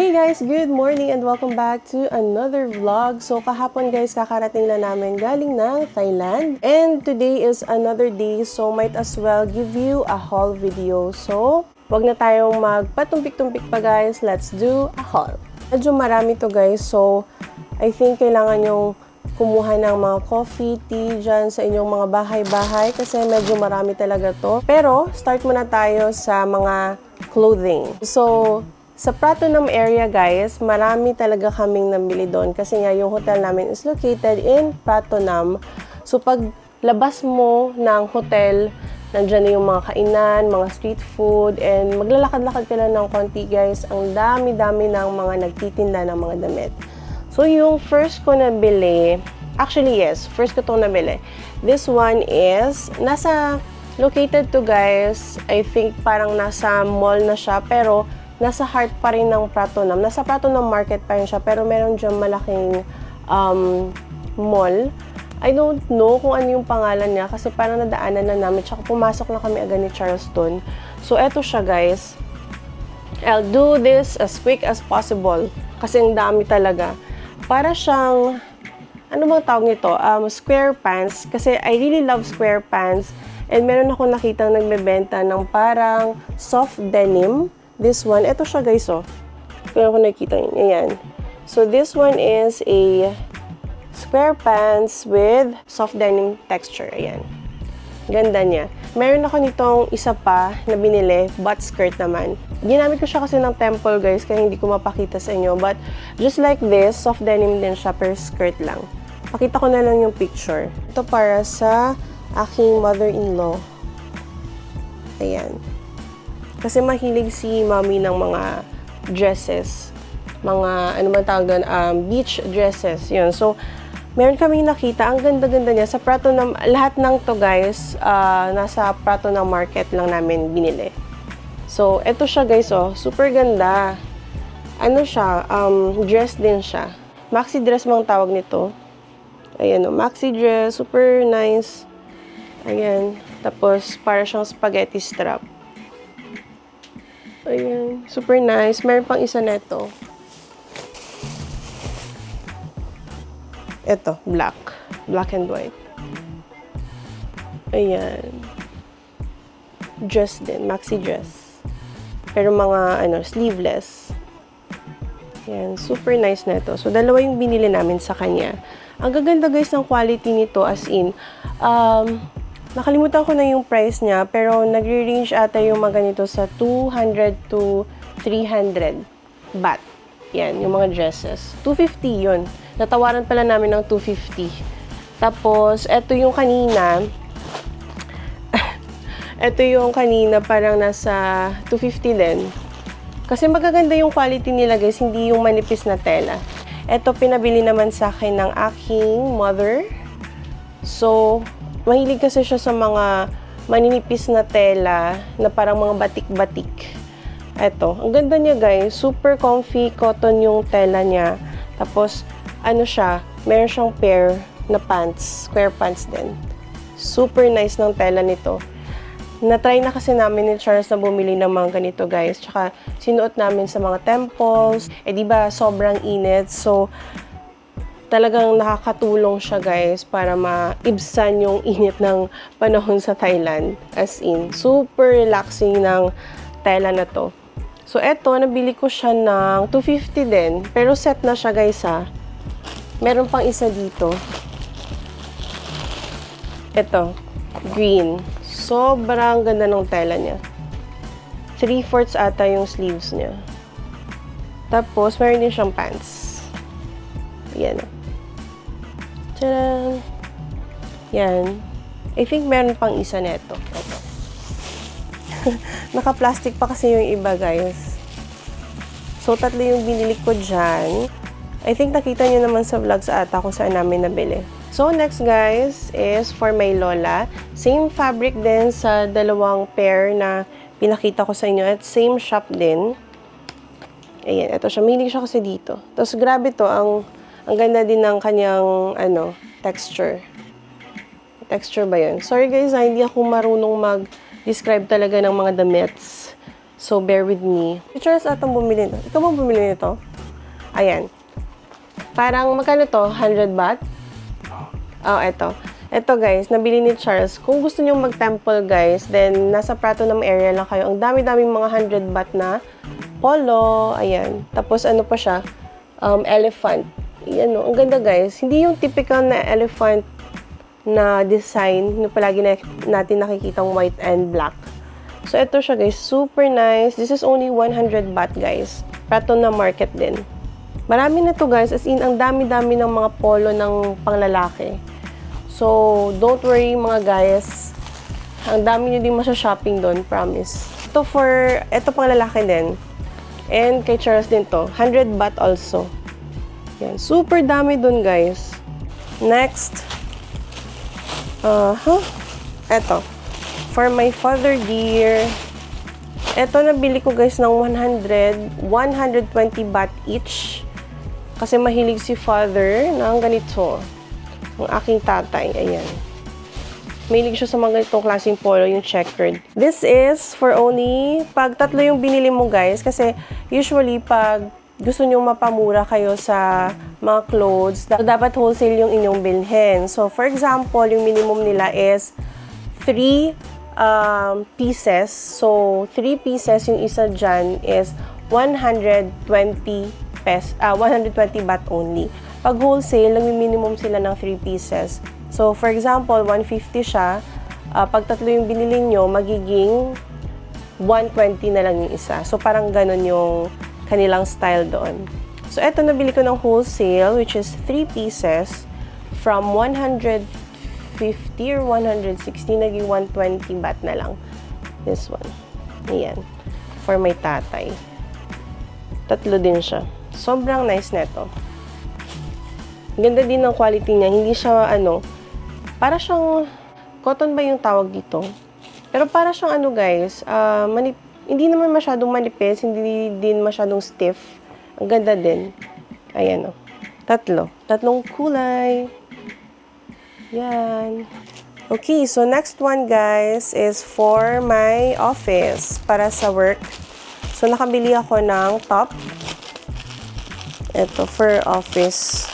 Hey guys, good morning and welcome back to another vlog. So kahapon guys, kakarating lang namin galing ng Thailand. And today is another day, so might as well give you a haul video. So, wag na tayong magpatumpik-tumpik pa guys, let's do a haul. Medyo marami to guys, so I think kailangan yung kumuha ng mga coffee, tea dyan sa inyong mga bahay-bahay kasi medyo marami talaga to. Pero, start muna tayo sa mga clothing. So, sa Pratunam area guys, marami talaga kaming nabili doon kasi nga yung hotel namin is located in Pratunam. So pag labas mo ng hotel, nandyan na yung mga kainan, mga street food, and maglalakad-lakad ka lang ng konti guys. Ang dami-dami ng mga nagtitinda ng mga damit. So yung first ko nabili, actually yes, first ko itong nabili. This one is, located to guys, I think parang nasa mall na siya, pero nasa heart pa rin ng Pratunam. Nasa Pratunam Market pa rin siya, pero meron dyan malaking mall. I don't know kung ano yung pangalan niya kasi parang nadaanan na namin. Tsaka pumasok na kami agad ni Charleston. So, eto siya guys. I'll do this as quick as possible kasi ang dami talaga. Para siyang, ano bang tawag nito? Square pants. Kasi I really love square pants. And meron ako nakitang nagbebenta ng parang soft denim. This one, ito siya guys, oh. Kung ako nakikita yun, ayan. So, this one is a square pants with soft denim texture, ayan. Ganda niya. Meron ako nitong isa pa na binili, butt skirt naman. Ginamit ko siya kasi ng temple guys, kaya hindi ko mapakita sa inyo. But, just like this, soft denim din siya, per skirt lang. Pakita ko na lang yung picture. Ito para sa aking mother-in-law. Ayan. Kasi mahilig si mommy ng mga dresses. Mga, ano man tawag doon, beach dresses. Yun. So, meron kaming nakita. Ang ganda-ganda niya. Sa Pratunam, lahat ng to guys, nasa Pratunam Market lang namin binili. So, eto siya guys, oh. Super ganda. Ano siya, dress din siya. Maxi dress mang tawag nito. Ayan, oh. Maxi dress. Super nice. Ayan. Tapos, para siyang spaghetti strap. Ayan, super nice. Meron pang isa neto. Ito, black. Black and white. Ayan. Dress din, maxi dress. Pero mga, sleeveless. Ayan, super nice neto. So, dalawa yung binili namin sa kanya. Ang gaganda guys ng quality nito as in, nakalimutan ko na yung price niya, pero nagre-range ata yung mga ganito sa 200 to 300 baht. Yan, yung mga dresses. 250 yun. Natawaran pala namin ng 250. Tapos, eto yung kanina. Eto yung kanina, parang nasa 250 din. Kasi magaganda yung quality nila guys, hindi yung manipis na tela. Eto, pinabili naman sa akin ng aking mother. So, mahilig kasi siya sa mga maninipis na tela na parang mga batik-batik. Eto, ang ganda niya guys. Super comfy, cotton yung tela niya. Tapos, ano siya, meron siyang pair na pants, square pants din. Super nice ng tela nito. Na-try na kasi namin ni Charles na bumili ng mga ganito guys. Tsaka, sinuot namin sa mga temples. Diba, sobrang init. So, talagang nakakatulong siya guys para maibsan yung init ng panahon sa Thailand. As in, super relaxing ng tela na to. So, eto, nabili ko siya ng 250 din. Pero set na siya guys ha. Meron pang isa dito. Eto, green. Sobrang ganda ng tela niya. 3/4 ata yung sleeves niya. Tapos, meron din siyang pants. Yan. Tadaan! Yan. I think meron pang isa neto. Ito. Naka-plastic pa kasi yung iba, guys. So, tatlo yung binili ko dyan. I think nakita nyo naman sa vlogs ata kung saan namin nabili. So, next, guys, is for my lola. Same fabric din sa dalawang pair na pinakita ko sa inyo. At same shop din. Ayan, ito siya. Milig siya kasi dito. Tapos, grabe to. Ang ganda din ng kanyang, texture. Texture ba yun? Sorry guys, hindi ako marunong mag-describe talaga ng mga damit. So, bear with me. Si Charles atang bumili nito. Ikaw bang bumili nito? Ayan. Parang, magkano to? 100 baht? Oh, eto. Eto guys, nabili ni Charles. Kung gusto niyo mag-temple guys, then nasa Pratunam area lang kayo. Ang dami-daming mga 100 baht na polo. Ayan. Tapos ano pa siya? Elephant. Ayan, ang ganda guys. Hindi yung typical na elephant na design na palagi natin nakikitang white and black. So, ito siya guys. Super nice. This is only 100 baht guys. Pratunam market din. Marami na to guys. As in, ang dami-dami ng mga polo ng panglalaki. So, don't worry mga guys. Ang dami nyo din masya-shopping doon. Promise. Ito pang lalaki din. And kay Charles din to. 100 baht also. Yan. Super dami doon guys. Next. Eto. For my father dear. Eto nabili ko guys ng 120 baht each. Kasi mahilig si father ng ganito. Ang aking tatay. Ayan. Mahilig siya sa mga ganitong klaseng polo, yung checkered. This is for only pag tatlo yung binili mo guys. Kasi usually pag gusto nyo mapamura kayo sa mga clothes, dapat wholesale yung inyong bilhin. So, for example, yung minimum nila is 3 pieces. So, 3 pieces yung isa dyan is 120 baht only. Pag wholesale, nag-minimum sila ng 3 pieces. So, for example, 150 siya. Pag tatlo yung binili nyo, magiging 120 na lang yung isa. So, parang ganun yung kanilang style doon. So, eto nabili ko ng wholesale, which is 3 pieces from 150 or 160, naging 120 baht na lang. This one. Ayan. For my tatay. Tatlo din siya. Sobrang nice neto. Ganda din ng quality niya. Hindi siya, para siyang, cotton ba yung tawag dito? Pero para siyang guys, hindi naman masyadong manipis, hindi din masyadong stiff. Ang ganda din. Ayan, Tatlong kulay. Yan. Okay, so next one, guys, is for my office, para sa work. So, nakabili ako ng top. Ito, for office.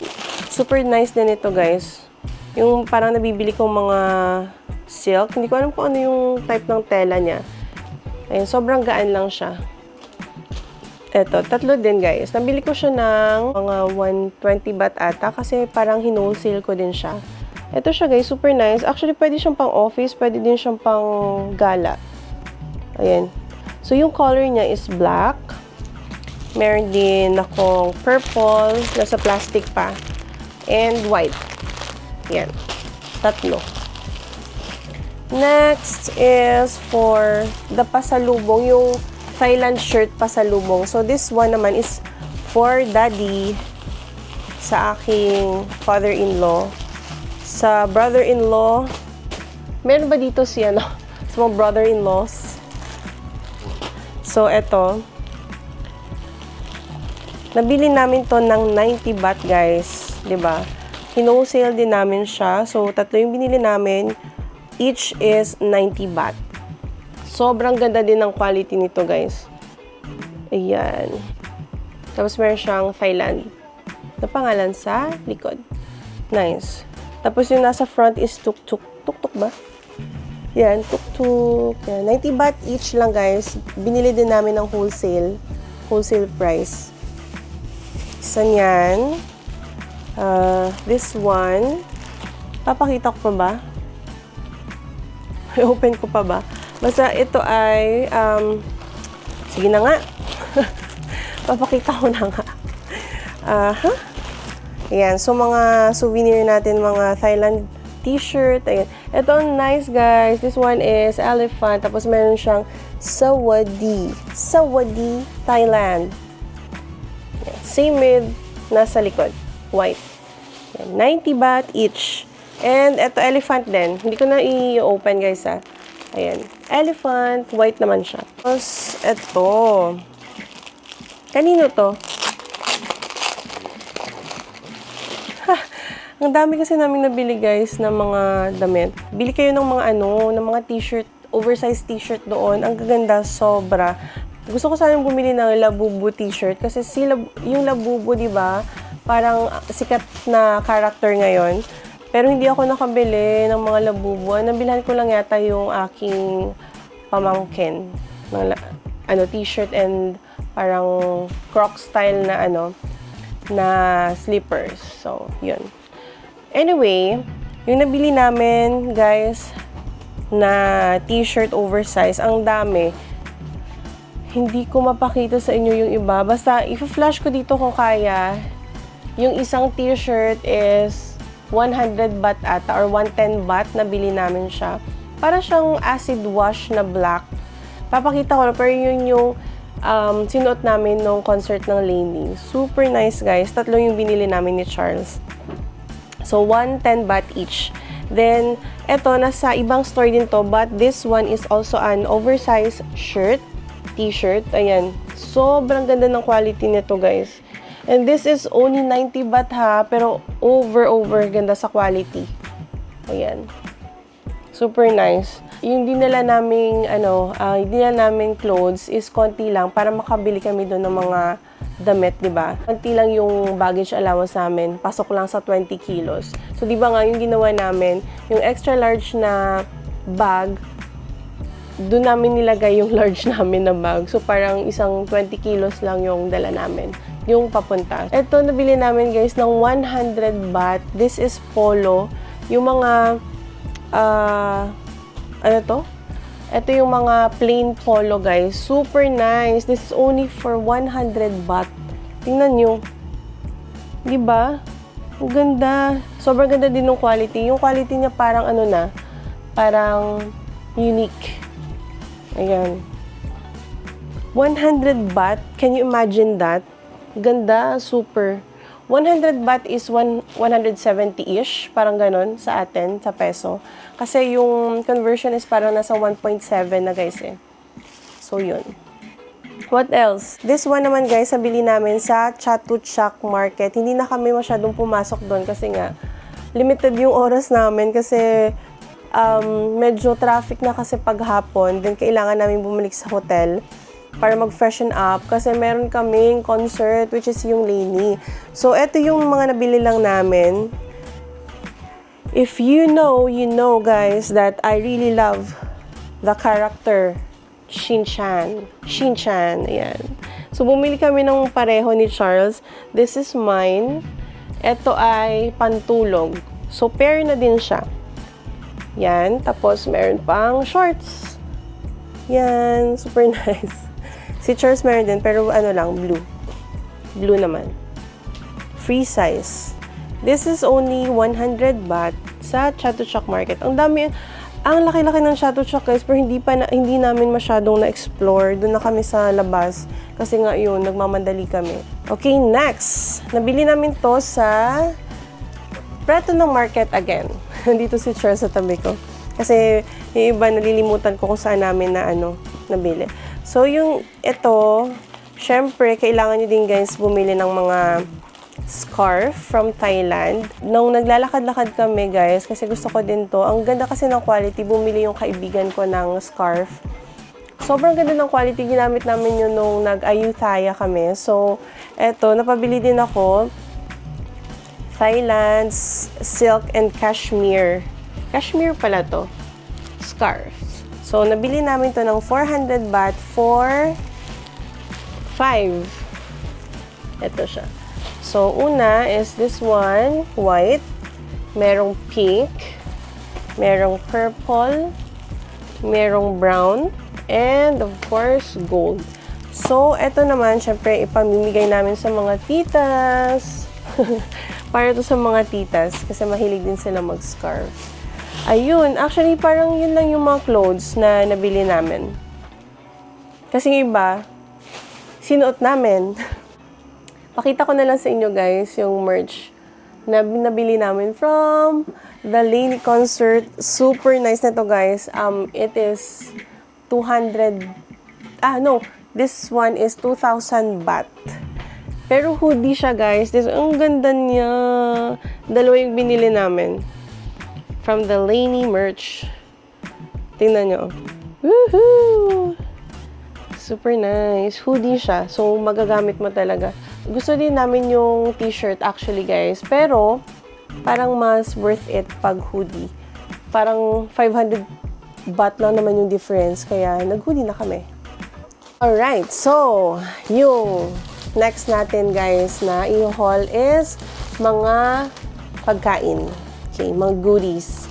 Super nice din ito, guys. Yung parang nabibili kong mga silk. Hindi ko alam kung ano yung type ng tela niya. Ayun, sobrang gaan lang siya. Ito, tatlo din, guys. Nabili ko siya ng mga 120 baht ata kasi parang hinwholesale ko din siya. Ito siya, guys. Super nice. Actually, pwede siyang pang office. Pwede din siyang pang gala. Ayan. So, yung color niya is black. Meron din akong purple. Nasa plastic pa. And white. Yan. Tatlo. Next is for the pasalubong. Yung Thailand shirt pasalubong. So, this one naman is for daddy sa aking father-in-law. Sa brother-in-law. Meron ba dito si sa mga brother-in-laws? So, eto. Nabili namin to ng 90 baht, guys. 'Di ba? Hinwholesale din namin siya. So, tatlo yung binili namin. Each is 90 baht. Sobrang ganda din ng quality nito, guys. Ayan. Tapos, meron siyang Thailand na pangalan sa likod. Nice. Tapos, yung nasa front is tuk-tuk. Tuk-tuk ba? Yan, tuk-tuk. Yan. 90 baht each lang, guys. Binili din namin ng wholesale. Wholesale price. Isa niyan. This one. Papakita ko pa ba? I-open ko pa ba? Basta ito ay, sige na nga. Papakita ko na nga. Ayan. So, mga souvenir natin, mga Thailand t-shirt. Ayan. Ito, nice, guys. This one is elephant. Tapos, meron siyang Sawadi. Sawadi, Thailand. Ayan. Same with nasa likod. White. Ayan. 90 baht each. And, ito, elephant din. Hindi ko na i-open, guys, ha. Ayan. Elephant. White naman siya. Tapos, ito. Kanino to? Ang dami kasi namin nabili, guys, ng mga damit. Bili kayo ng mga ng mga t-shirt, oversized t-shirt doon. Ang gaganda, sobra. Gusto ko sanang bumili ng Labubu t-shirt kasi yung Labubu, di ba, parang sikat na character ngayon. Pero hindi ako nakabili ng mga Labubu. Nabilhan ko lang yata yung aking pamangkin ng t-shirt and parang croc style na na slippers. So, yun. Anyway, yung nabili namin, guys, na t-shirt oversize, ang dami. Hindi ko mapakita sa inyo yung iba. Basta, i-flash ko dito kung kaya. Yung isang t-shirt is 100 baht ata or 110 baht. Nabili namin siya. Para siyang acid wash na black. Papakita ko na, pero yun yung sinuot namin nung concert ng Lainey. Super nice, guys. 3 yung binili namin ni Charles. So, 110 baht each. Then, eto, nasa ibang store din to, but this one is also an oversized shirt. T-shirt. Ayan. Sobrang ganda ng quality nito, guys. And this is only 90 baht ha, pero over ganda sa quality. Ayan. Super nice. Yung dinala naming clothes is konti lang para makabili kami doon ng mga damit, 'di ba? Konti lang yung baggage allowance namin. Pasok lang sa 20 kilos. So 'di ba nga yung ginawa namin, yung extra large na bag, doon namin nilagay yung large namin na bag. So, parang isang 20 kilos lang yung dala namin. Yung papunta. Ito, nabili namin, guys, ng 100 baht. This is polo. Yung mga, Ito yung mga plain polo, guys. Super nice. This is only for 100 baht. Tingnan nyo. Diba? Ang ganda. Sobrang ganda din ng quality. Yung quality niya parang parang unique. Ayan. 100 baht. Can you imagine that? Ganda. Super. 100 baht is 170-ish. Parang ganon sa atin, sa peso. Kasi yung conversion is parang nasa 1.7 na, guys, eh. So, yun. What else? This one naman, guys, nabili namin sa Chatuchak Market. Hindi na kami masyadong pumasok doon kasi nga, limited yung oras namin kasi medyo traffic na kasi paghapon, then kailangan namin bumalik sa hotel para mag-freshen up kasi meron kaming concert which is yung Lainey. So, eto yung mga nabili lang namin. If you know, guys, that I really love the character Shin-chan. Ayan. So, bumili kami ng pareho ni Charles. This is mine. Eto ay pantulog. So, pair na din siya. Yan. Tapos, meron pang shorts. Yan. Super nice. Si Charles meron din, pero blue. Blue naman. Free size. This is only 100 baht sa Chatuchak Market. Ang laki-laki ng Chatuchak, guys, pero hindi namin masyadong na-explore. Doon na kami sa labas. Kasi nga yun, nagmamandali kami. Okay, next. Nabili namin to sa Prato ng Market again. Nandito si Charles sa tabi ko. Kasi yung iba, nalilimutan ko kung saan namin nabili. So, ito, syempre, kailangan nyo din, guys, bumili ng mga scarf from Thailand. Nung naglalakad-lakad kami, guys, kasi gusto ko din to. Ang ganda kasi ng quality. Bumili yung kaibigan ko ng scarf. Sobrang ganda ng quality. Ginamit namin yun nung nag-Ayutthaya kami. So, eto, napabili din ako. Thailand Silk and Cashmere. Cashmere pala to. Scarf. So, nabili namin to ng 400 baht for 5. Ito siya. So, una is this one, white. Merong pink. Merong purple. Merong brown. And, of course, gold. So, ito naman, syempre, ipamimigay namin sa mga titas. Para to sa mga titas, kasi mahilig din sila mag-scarf. Ayun, actually, parang yun lang yung mga clothes na nabili namin. Kasi yung iba, sinuot namin. Pakita ko na lang sa inyo, guys, yung merch na nabili namin from the Lainey concert. Super nice na to, guys. It is 200, this one is 2,000 baht. Pero hoodie siya, guys. Ang ganda niya. Dalawa yung binili namin. From the Lainey merch. Tingnan nyo. Woohoo! Super nice. Hoodie siya. So, magagamit mo talaga. Gusto din namin yung t-shirt actually, guys. Pero, parang mas worth it pag hoodie. Parang 500 baht lang naman yung difference. Kaya, nag-hoodie na kami. Alright. So, yung next natin, guys, na i-haul is mga pagkain. Okay, mga goodies.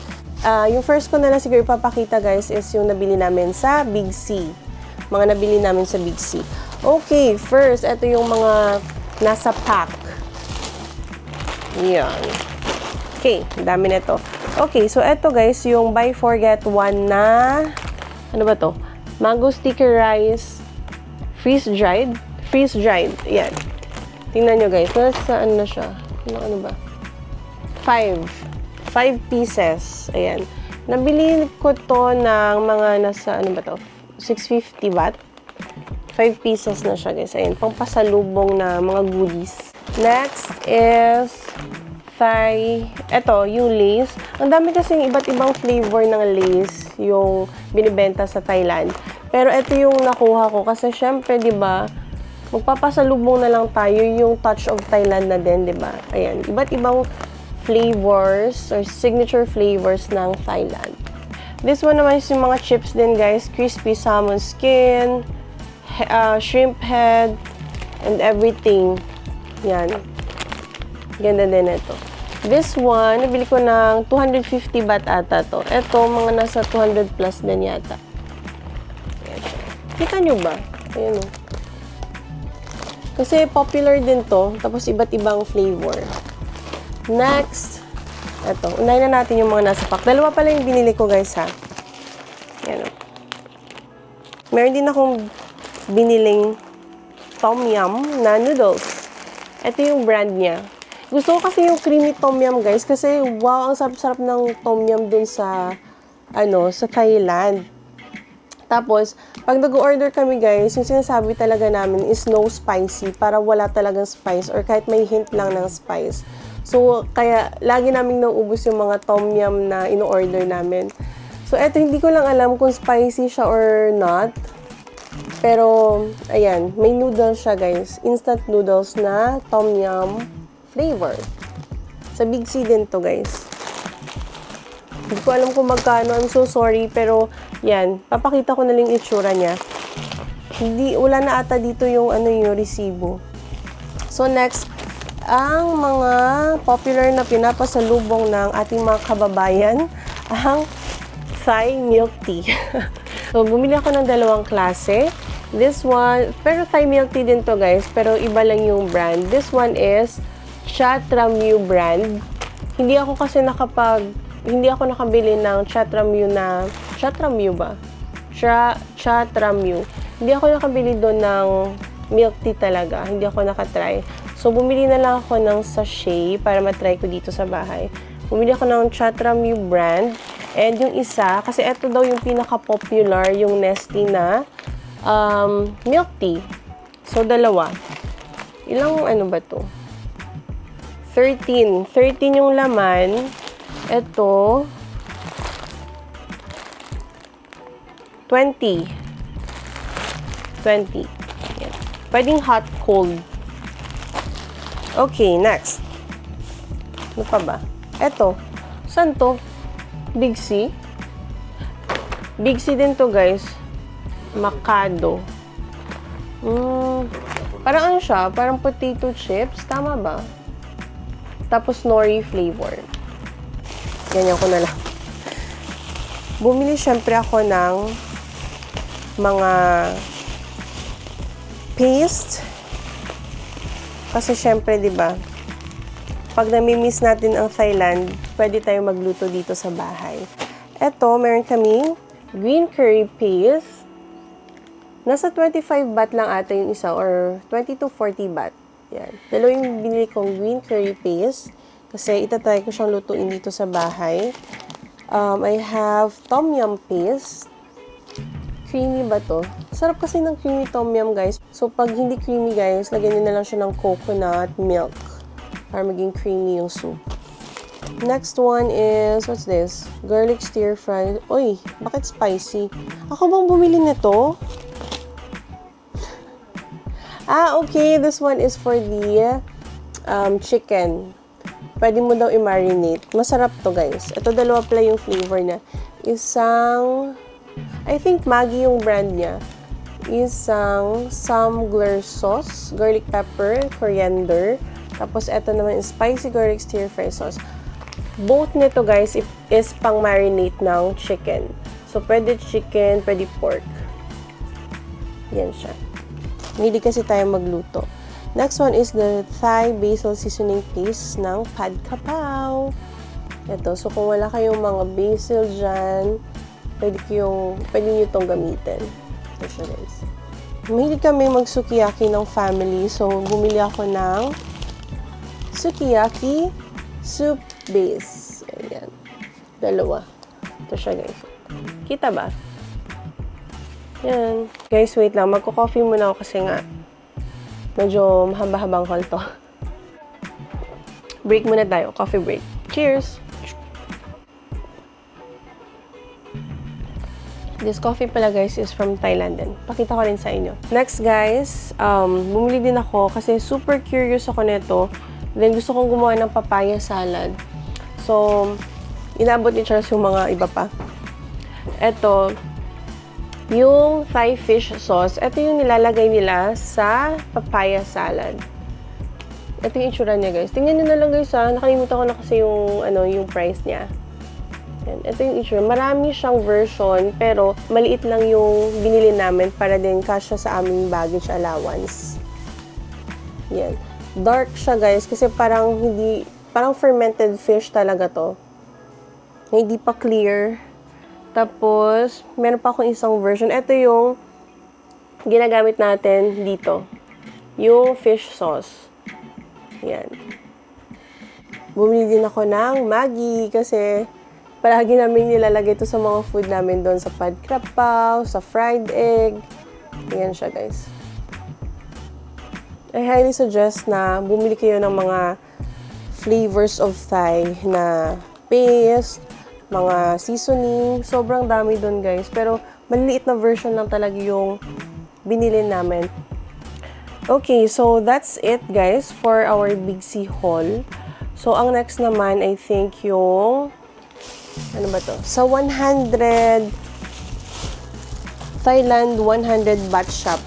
Yung first ko na lang siguro ipapakita, guys, is yung nabili namin sa Big C. Mga nabili namin sa Big C. Okay, first, ito yung mga nasa pack. Yan. Okay, dami na ito. Okay, so ito, guys, yung buy four get one na, ano ba to? Mango sticker rice, freeze-dried. Freeze-dried, yan. Tingnan nyo, guys, nasa ano na siya? Ano ba? 5 pieces. Ayan. Nabili ko to ng mga nasa, ano ba to? 650 baht. 5 pieces na siya, guys. Ayan. Pangpasalubong na mga goodies. Next is Thai. Ito, yung Lay's. Ang dami kasing iba't ibang flavor ng Lay's yung binibenta sa Thailand. Pero ito yung nakuha ko. Kasi syempre, di ba, magpapasalubong na lang tayo yung touch of Thailand na din, di ba? Ayan. Iba't ibang flavors or signature flavors ng Thailand. This one naman is yung mga chips din, guys. Crispy salmon skin, shrimp head, and everything. Yan. Ganda din ito. This one, nabili ko ng 250 baht ata to. Ito, mga nasa 200 plus din yata. Ito. Kita nyo ba? Ayan o. Kasi popular din to. Tapos iba't ibang flavor. Next, ito. Unahin na natin yung mga nasa pack. Dalawa pala yung binili ko, guys, ha. Yan o. Meron din akong biniling tom yum na noodles. Ito yung brand niya. Gusto ko kasi yung creamy tom yum, guys, kasi wow, ang sarap-sarap ng tom yum dun sa, sa Thailand. Tapos, pag nag-order kami, guys, yung sinasabi talaga namin is no spicy para wala talagang spice or kahit may hint lang ng spice. So, kaya lagi naming nauubos yung mga tom yum na ino-order namin. So, eto, hindi ko lang alam kung spicy siya or not. Pero, ayan, may noodles siya, guys. Instant noodles na tom yum flavor. Sa Big C din to, guys. Hindi ko alam kung magkano. I'm so sorry. Pero, yan. Papakita ko na lang yung itsura niya. Wala na ata dito yung, yung resibo. So, next, ang mga popular na pinapasalubong ng ating mga kababayan, ang Thai milk tea. So, bumili ako ng dalawang klase. This one, pero Thai milk tea din to, guys, pero iba lang yung brand. This one is Chatramu brand. Hindi ako nakabili ng Chatramu na, Chatramu ba? Chatramu. Hindi ako nakabili doon ng milk tea talaga. Hindi ako nakatry. So, bumili na lang ako ng sachet para matry ko dito sa bahay. Bumili ako ng Chatramu brand. And yung isa, kasi ito daw yung pinaka-popular, yung Nestea na milk tea. So, dalawa. Ilang ba to? 13. 13 yung laman. Ito, 20. 20. Yan. Pwedeng hot, cold. Okay, next. Ano pa ba? Ito. Saan to? Big C. Big C din to, guys. Macado. Parang ano siya? Parang potato chips. Tama ba? Tapos nori flavor. Ganyan ko na lang. Bumili syempre ako ng mga paste. Kasi syempre, di ba? Pag nami-miss natin ang Thailand, pwede tayong magluto dito sa bahay. Eto, meron kaming green curry paste. Nasa 25 baht lang ata yung isa or 20 to 40 baht. Yan. Dalawa yung binili kong green curry paste kasi itatry ko siyang lutuin dito sa bahay. I have tom yum paste. Creamy ba to? Sarap kasi ng creamy tom yum, guys. So, pag hindi creamy, guys, lagyan nyo na lang siya ng coconut milk para maging creamy yung soup. Next one is, what's this? Garlic stir fry. Uy, bakit spicy? Ako bang bumili nito? Okay. This one is for the chicken. Pwede mo daw i-marinate. Masarap to, guys. Ito, dalawa pala yung flavor niya. Isang, I think Maggi yung brand niya. Isang Samgler sauce, garlic pepper, coriander. Tapos, ito naman is spicy garlic stir-fry sauce. Both nito, guys, is pang marinate ng chicken. So, pwede chicken, pwede pork. Yan siya. Hindi kasi tayo magluto. Next one is the Thai basil seasoning paste ng Pad Kapaw. Ito. So, kung wala kayong mga basil dyan, pwede nyo itong gamitin. Ito siya, guys. Mahilig kami mag-sukiyaki ng family. So, bumili ako ng sukiyaki soup base. Ayan. Dalawa. Ito siya, guys. Kita ba? Yan. Guys, wait lang. Magko-coffee muna ako kasi nga medyo mahaba-habang haul to. Break muna tayo. Coffee break. Cheers! This coffee pala, guys, is from Thailand din. Pakita ko rin sa inyo. Next, guys, bumili din ako kasi super curious ako nito. Then, gusto kong gumawa ng papaya salad. So, inabot ni Charles yung mga iba pa. Ito, yung Thai fish sauce, ito yung nilalagay nila sa papaya salad. Ito yung itsura niya, guys. Tingnan nyo na lang, guys, ha. Nakalimutan ko na kasi yung price niya. Yan. Ito yung itsura. Marami siyang version, pero maliit lang yung binili namin para din kasya sa aming baggage allowance. Yan. Dark siya, guys, kasi parang fermented fish talaga to. Hindi pa clear. Tapos, meron pa akong isang version. Ito yung ginagamit natin dito. Yung fish sauce. Yan. Bumili din ako ng Maggi kasi palagi namin nilalagay ito sa mga food namin doon sa pad krapaw, sa fried egg. Yan siya, guys. I highly suggest na bumili kayo ng mga flavors of Thai na paste, mga seasoning. Sobrang dami doon, guys. Pero, maliliit na version lang talaga yung binili namin. Okay, so that's it, guys, for our Big C haul. So, ang next naman, I think yung, ano ba to? Sa 100, Thailand 100 Baht Shop.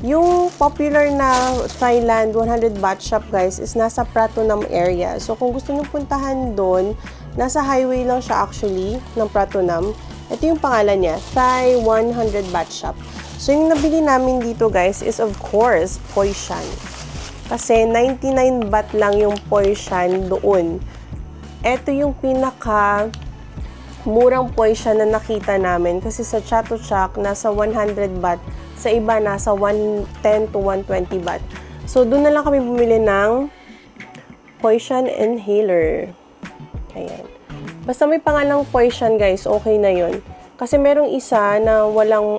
Yung popular na Thailand 100 Baht Shop, guys, is nasa Pratunam area. So, kung gusto nyo puntahan doon, nasa highway lang siya actually, ng Pratunam. Ito yung pangalan niya, Thai 100 Baht Shop. So, yung nabili namin dito, guys, is of course, Poishan. Kasi 99 baht lang yung Poishan doon. Ito yung pinaka murang Poishan na nakita namin. Kasi sa Chatuchak, nasa 100 baht. Sa iba, nasa 110 to 120 baht. So, doon na lang kami bumili ng Poishan inhaler. Ayan. Basta may pangalang Poishan, guys, okay na yon. Kasi merong isa na walang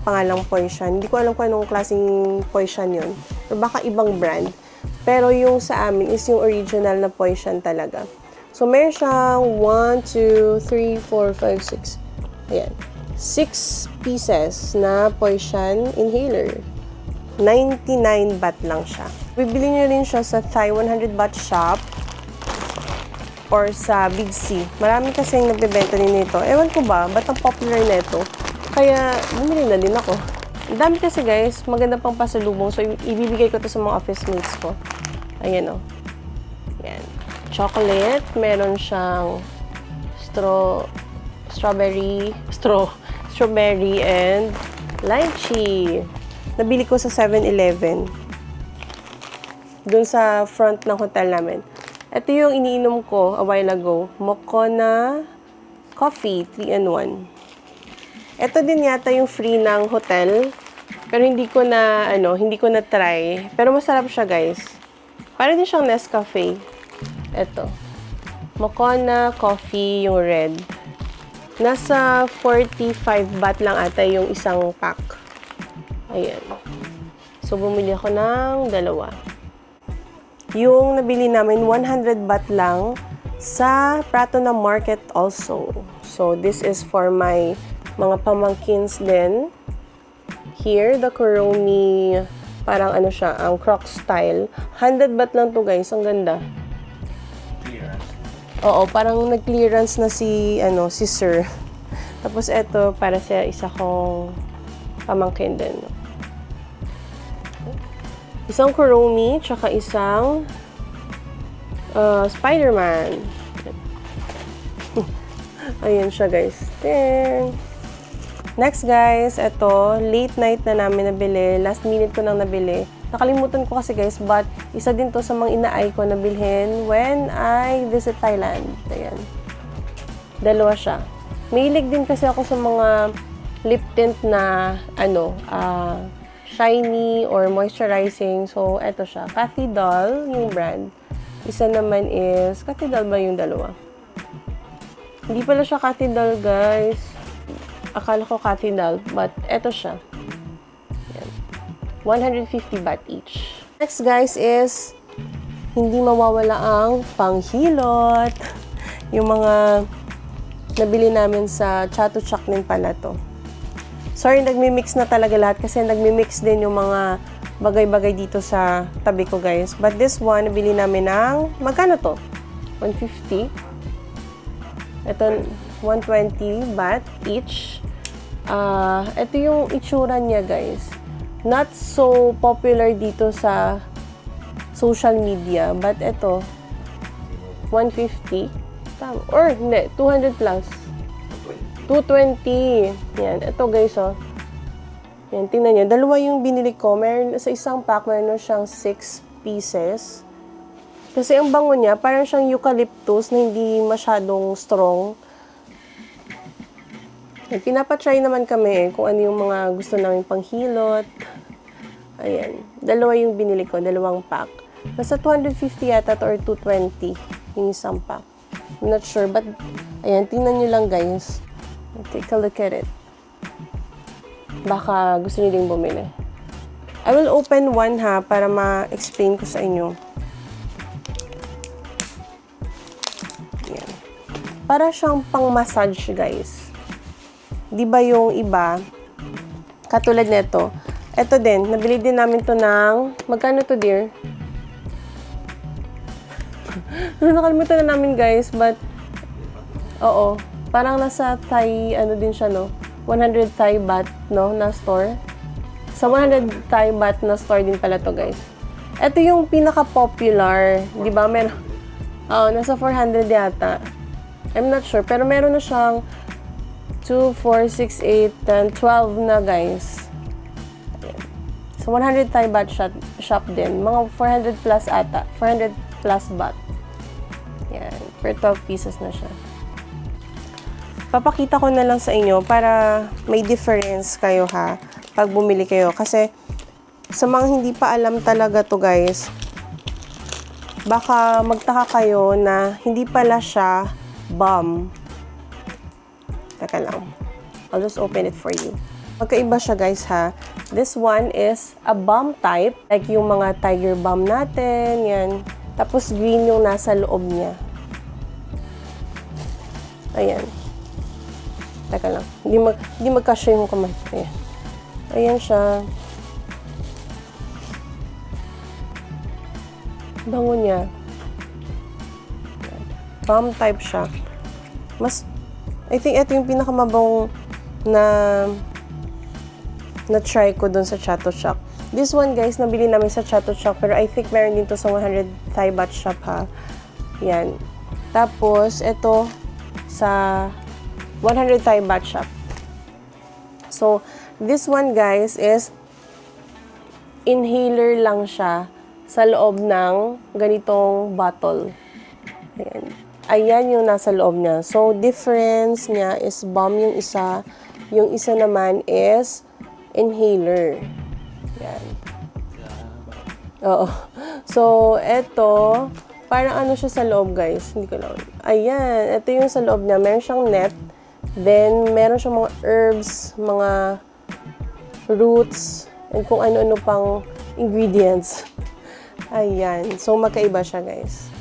pangalang Poishan. Hindi ko alam kung anong klaseng Poishan yon. Or baka ibang brand. Pero yung sa amin is yung original na Poishan talaga. So, meron siyang 1, 2, 3, 4, 5, 6. Ayan. 6 pieces na Poishan inhaler. 99 baht lang siya. Bibili nyo rin siya sa Thai 100 Baht Shop or sa Big C. Marami kasing nagbebenta din nito. Ewan ko ba, ba't ang popular nito? Kaya, bumili na din ako. Ang dami kasi, guys, maganda pang pasalubong. So, ibibigay ko to sa mga office mates ko. Ayan, o. Ayan. Chocolate. Meron siyang strawberry and lychee. Nabili ko sa 7-Eleven. Doon sa front ng hotel namin. Ito yung iniinom ko a while ago. Moccona Coffee 3-in-1. Ito din yata yung free ng hotel. Pero hindi ko na try. Pero masarap siya, guys. Para din siyang Nescafe. Ito. Moccona Coffee yung red. Nasa 45 baht lang ata yung isang pack. Ayan. So, bumili ako ng dalawa. Yung nabili namin, 100 baht lang sa Pratunam Market also. So, this is for my mga pamangkins din. Here, the Kuromi Parang ano siya, ang croc style. 100 baht lang to guys. Ang ganda. Clearance. Oo, parang nag-clearance na si sir. Tapos eto, para sa isa kong pamangkin din. Isang Kuromi, tsaka isang Spider-Man. Ayan siya guys. Then, next guys, eto, late night na namin nabili. Last minute ko nang nabili. Nakalimutan ko kasi guys, but isa din to sa mga inaay ko na bilhin when I visit Thailand. Ayan. Dalawa siya. Mahilig din kasi ako sa mga lip tint na shiny or moisturizing. So, eto siya. Cathy Doll, yung brand. Isa naman is, Cathy Doll ba yung dalawa? Hindi pala siya Cathy Doll, guys. Akala ko Cathy Doll, but eto siya. Yan. 150 baht each. Next, guys, is hindi mawawala ang panghilot. Yung mga nabili namin sa Chatuchak din pala to. Sorry, nagmi-mix na talaga lahat kasi nagmi-mix din yung mga bagay-bagay dito sa tabi ko, guys. But this one, nabili namin ng, magkano to? 150. Ito, 120 baht each. Ito yung itsura niya, guys. Not so popular dito sa social media, but ito, 150. Or, hindi, 200 plus. 220. Yan. Ito, guys, oh. Yan, tingnan nyo. Dalawa yung binili ko. Meron, sa isang pack, meron siyang 6 pieces. Kasi ang bango niya, parang siyang eucalyptus na hindi masyadong strong. Yan, pinapatry naman kami kung ano yung mga gusto namin panghilot. Ayan. Dalawa yung binili ko. Dalawang pack. Nasa 250 yata to or 220 yung isang pack. I'm not sure, but ayan, tingnan nyo lang guys. Take a look at it. Baka gusto nyo ding bumili. I will open one ha, para ma-explain ko sa inyo. Ayan. Para siyang pang-massage guys. Di ba yung iba, katulad nito, ito din, nabili din namin to ng, magkano to dear? Nakalimutan na namin guys, but oo, parang nasa Thai, ano din siya no, 100 Thai baht no, na store. Sa 100 Thai baht na store din pala to guys. Ito yung pinaka-popular, di ba? Meron, nasa 400 yata. I'm not sure, pero meron na siyang 2, 4, 6, 8, 10, 12 na guys. So 100 Thai baht shop din. Mga 400 plus ata. 400 plus baht. Yan. Per 12 pieces na siya. Papakita ko na lang sa inyo para may difference kayo ha. Pag bumili kayo. Kasi sa mga hindi pa alam talaga to guys, baka magtaka kayo na hindi pala siya balm. Teka lang. I'll just open it for you. Magkaiba siya guys ha. This one is a balm type. Like yung mga tiger balm natin. Yan. Tapos green yung nasa loob niya. Ayan. Teka lang. Hindi magkasya yung kamay. Ayan. Ayan siya. Bango niya. Balm type siya. I think ito yung pinakamabang na try ko dun sa Chatuchak. This one guys, nabili namin sa Chatuchak, pero I think meron din to sa 100 Thai baht shop ha. Yan. Tapos, ito sa 100 Thai baht shop. So, this one guys is inhaler lang siya sa loob ng ganitong bottle. Ayan. Ayan yung nasa loob niya. So, difference niya is balm yung isa. Yung isa naman is inhaler. Yan. Oo. So, eto, parang ano siya sa loob, guys. Hindi ko lang. Ayan. Ito yung sa loob niya. Meron siyang net. Then, meron siyang mga herbs, mga roots, and kung ano-ano pang ingredients. Ayan. So, magkaiba siya, guys.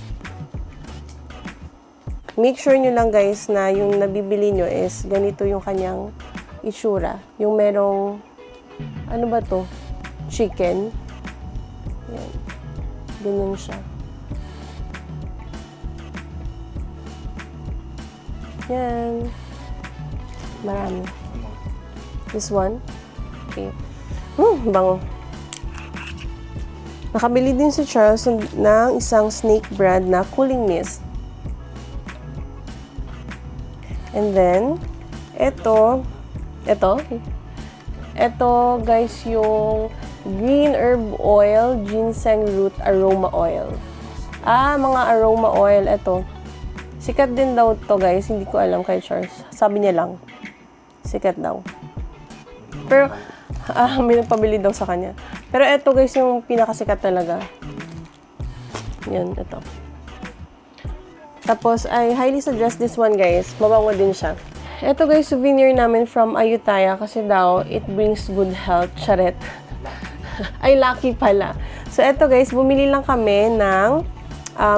Make sure nyo lang, guys, na yung nabibili nyo is ganito yung kanyang itsura. Yung merong, ano ba to? Chicken. Yan. Ganyan siya. Yan. Marami. This one. Okay. Bango. Nakabili din si Charles ng isang Snake brand na cooling mist. And then, ito guys, yung green herb oil, ginseng root aroma oil. Mga aroma oil, ito. Sikat din daw to guys, hindi ko alam kay Charles. Sabi niya lang, sikat daw. Pero, may nagpabili daw sa kanya. Pero ito guys, yung pinakasikat talaga. Yan, ito. Tapos, I highly suggest this one guys. Mabango din siya. Ito guys, souvenir namin from Ayutthaya kasi daw, it brings good health. Charet. Ay, lucky pala. So, ito guys, bumili lang kami ng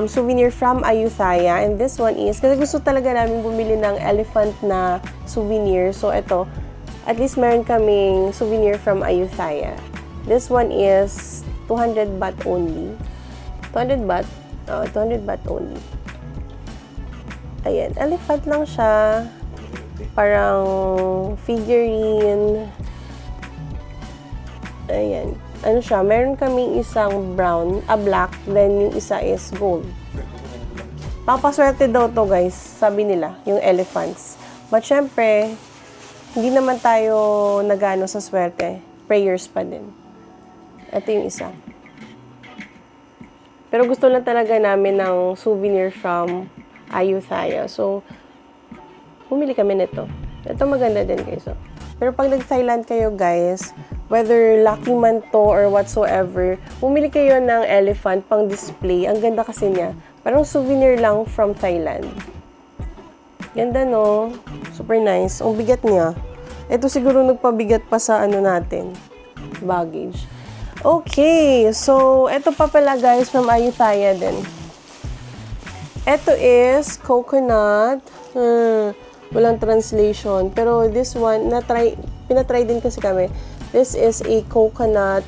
souvenir from Ayutthaya. And this one is, kasi gusto talaga namin bumili ng elephant na souvenir. So, ito, at least meron kaming souvenir from Ayutthaya. This one is 200 baht only. 200 baht? 200 baht only. Ayan, elephant lang siya. Parang figurine. Ayan. Ano siya, meron kaming isang brown, black, then yung isa is gold. Papaswerte daw to guys, sabi nila, yung elephants. But syempre, hindi naman tayo nagano sa swerte. Prayers pa din. Ito yung isa. Pero gusto lang talaga namin ng souvenir from Ayutthaya. So, bumili kami nito. Ito maganda din guys. So. Pero pag nag-Thailand kayo guys, whether lucky man to or whatsoever, bumili kayo ng elephant pang display. Ang ganda kasi niya. Parang souvenir lang from Thailand. Ganda no? Super nice. Ang bigat niya. Ito siguro nagpabigat pa sa ano natin. Baggage. Okay. So, ito pa pala guys from Ayutthaya din. Ito is coconut. Walang translation. Pero this one, pinatry din kasi kami. This is a coconut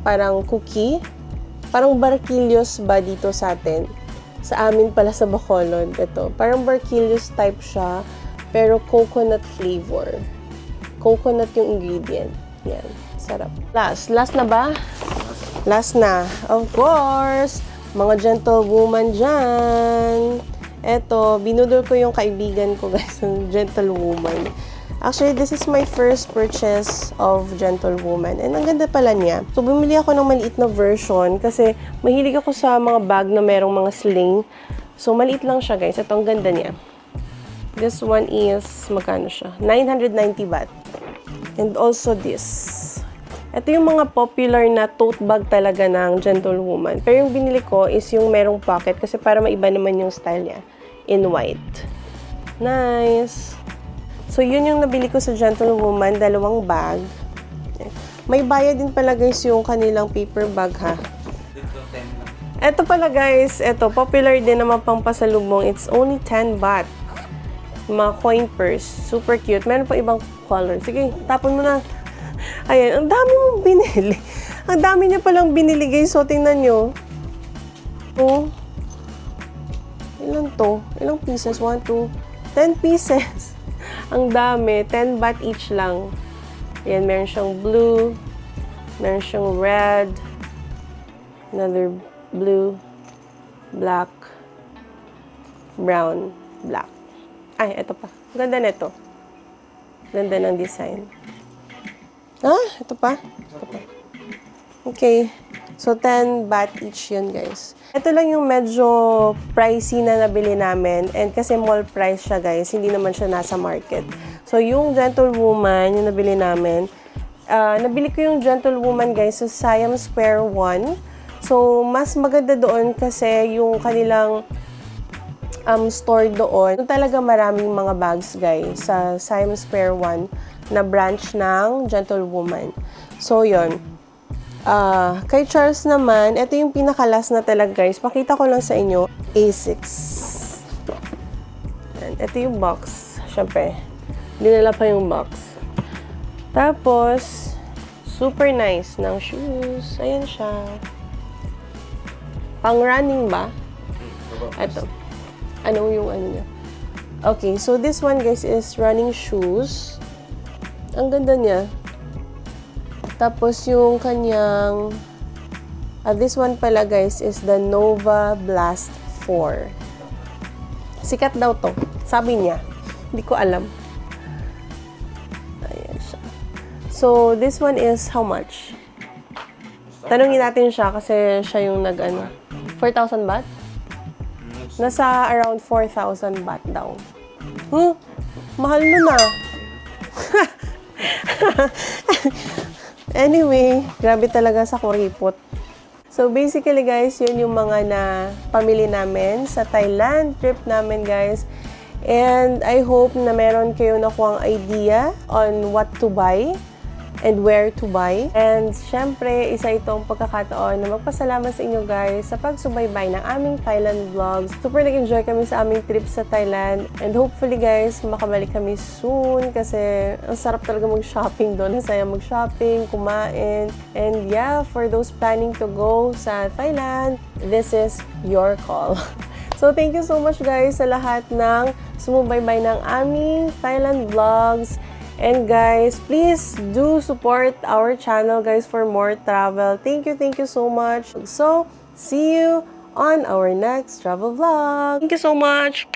parang cookie. Parang barquillos ba dito sa atin? Sa amin pala sa Bacolod. Ito. Parang barquillos type siya. Pero coconut flavor. Coconut yung ingredient. Yan. Sarap. Last na ba? Last na. Of course. Mga gentlewoman dyan. Eto, binudol ko yung kaibigan ko guys, ng gentlewoman. Actually, this is my first purchase of gentlewoman. And ang ganda pala niya. So, bumili ako ng maliit na version kasi mahilig ako sa mga bag na merong mga sling. So, maliit lang siya guys. Ito, ang ganda niya. This one is, magkano siya? 990 baht. And also this. Ito yung mga popular na tote bag talaga ng gentlewoman. Pero yung binili ko is yung merong pocket kasi para maiba naman yung style niya. In white. Nice. So, yun yung nabili ko sa gentlewoman. 2 bag. May bayad din pala guys yung kanilang paper bag ha. Ito pala guys. Ito, popular din naman pang pasalubong. It's only 10 baht. Mga coin purse. Super cute. Meron pa ibang color. Sige, tapon mo na. Ayan, ang dami mong binili. Ang dami niya palang binili guys. So, tingnan nyo. Oh. Ilan to? Ilang pieces? 1, 2, 10 pieces. Ang dami. 10 baht each lang. Ayan, meron siyang blue. Meron siyang red. Another blue. Black. Brown. Black. Ay, ito pa. Ganda nito. Ganda ng design. Ito pa. Ito pa. Okay. So, 10 baht each yun, guys. Ito lang yung medyo pricey na nabili namin. And kasi mall price siya, guys. Hindi naman siya nasa market. So, yung gentlewoman, yung nabili namin, nabili ko yung gentlewoman, guys, sa Siam Square 1. So, mas maganda doon kasi yung kanilang store doon. Talaga maraming mga bags, guys, sa Siam Square 1 na branch ng gentlewoman. So, yun. Kay Charles naman, ito yung pinakalas na talaga, guys. Pakita ko lang sa inyo. Asics. Ito yung box. Siyempre, dinala pa yung box. Tapos, Super nice ng shoes. Ayan siya. Pang running ba? Ito. Ano yung ano niya? Okay, so this one guys is running shoes. Ang ganda niya. Tapos yung kanyang this one pala guys is the Nova Blast 4. Sikat daw to. Sabi niya. Hindi ko alam. Ayan siya. So, this one is how much? Tanungin natin siya kasi siya yung nag-ano. 4,000 baht? Nasa around 4,000 baht daw. Mahal nun ah. Anyway, grabe talaga sa kuripot. So, basically guys, yun yung mga na pamili namin sa Thailand trip namin guys. And I hope na meron kayo nakuhang idea on what to buy and where to buy. And syempre, isa itong pagkakataon na magpasalamat sa inyo guys sa pagsubaybay ng aming Thailand vlogs. Super nag-enjoy kami sa aming trip sa Thailand. And hopefully guys, makabalik kami soon kasi ang sarap talaga mag-shopping doon. Saya mag-shopping, kumain. And yeah, for those planning to go sa Thailand, this is your call. So, thank you so much guys sa lahat ng sumubaybay ng aming Thailand vlogs. And guys, please do support our channel guys for more travel. Thank you so much. So, see you on our next travel vlog. Thank you so much.